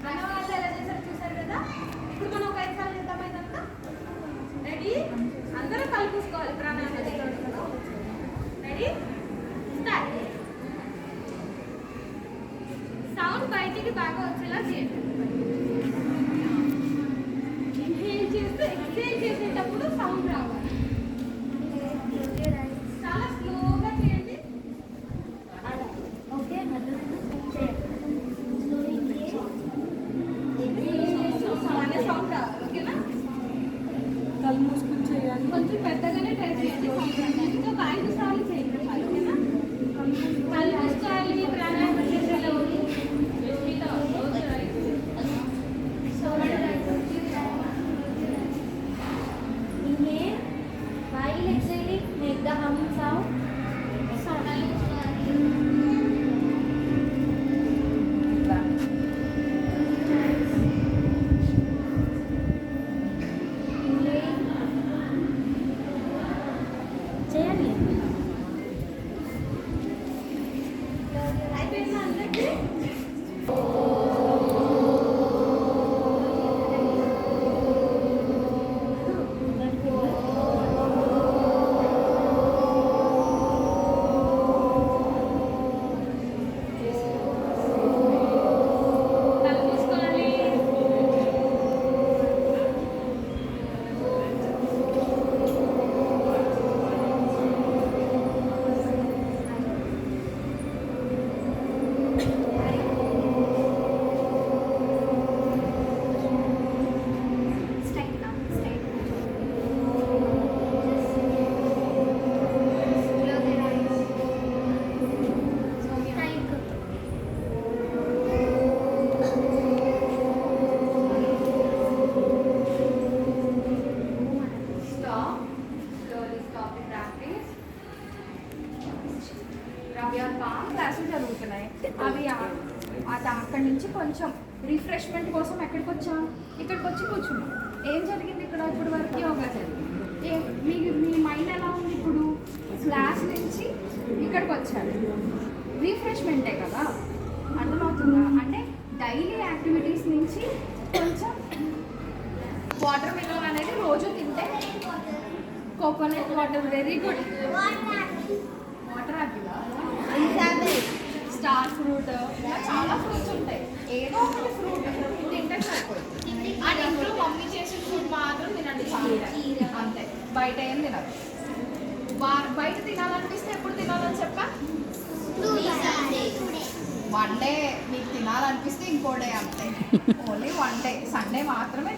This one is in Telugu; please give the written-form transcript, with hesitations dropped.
ప్రణవాలు ఎలా చేశారు చూసారు కదా. ఇప్పుడు మనం ఒక 5 సార్లు చేద్దాం. ఇదంతా రెడీ. అందరూ కలుపుకోవాలి ప్రాణాయామం. Ready start. సౌండ్ బయటికి బాగా వచ్చేలా చేయండి. ఇన్హేల్ చేస్తూ ఎక్స్హేల్ చేసేటప్పుడు సౌండ్ రావాలి. చాలా స్లోగా చేయండి. ఓకే అనే సౌండ్ రావాలి. ఓకేనా? కళ్ళు మూసుకుని చేయాలి. కొంచెం పెద్దగానే ట్రై చేయండి. ఇంకా ఒక 5 సార్లు చేయండి. ఓకేనా? కళ్ళు మూసుకోవాలి. ప్రాణాయామం చేసేటప్పుడు inhale while exhaling make the hum sound. చేయాలి. అయిపోయిందా అందరికీ? కళ్ళు మూసుకోవాలి. Straight now, straight. Close your eyes. Thank you. Stop. Slowly stop the practice. Rub your palm. క్లాసులు జరుగుతున్నాయి. అవి అది అక్కడి నుంచి కొంచెం రిఫ్రెష్మెంట్ కోసం ఎక్కడికి వచ్చాం? ఇక్కడికి వచ్చి కూర్చున్నాం. ఏం జరిగింది ఇక్కడ? ఇప్పుడు వరకు యోగా జరిగింది. మీ మైండ్ ఎలా ఉంది ఇప్పుడు? క్లాస్ నుంచి ఇక్కడికి వచ్చారు. రిఫ్రెష్మెంటే కదా, అర్థమవుతుందా? అంటే డైలీ యాక్టివిటీస్ నుంచి కొంచెం వాటర్ మిలన్ అనేది రోజు తింటే, coconut water very good. Water Apple, star fruit, ఇలా చాలా ఫ్రూట్స్ ఉంటాయి. ఏదో ఒకటి ఫ్రూట్ తింటే సరిపోతుంది. అండ్ ఇంట్లో మమ్మీ చేసిన ఫుడ్ మాత్రం తినండి చాలు. అంతే, బయట ఏం తినదు. బయట తినాలనిపిస్తే ఎప్పుడు తినాలని చెప్పా? వన్ డే మీకు తినాలనిపిస్తే ఇంకో డే, అంతే. ఓన్లీ వన్ డే, సండే మాత్రమే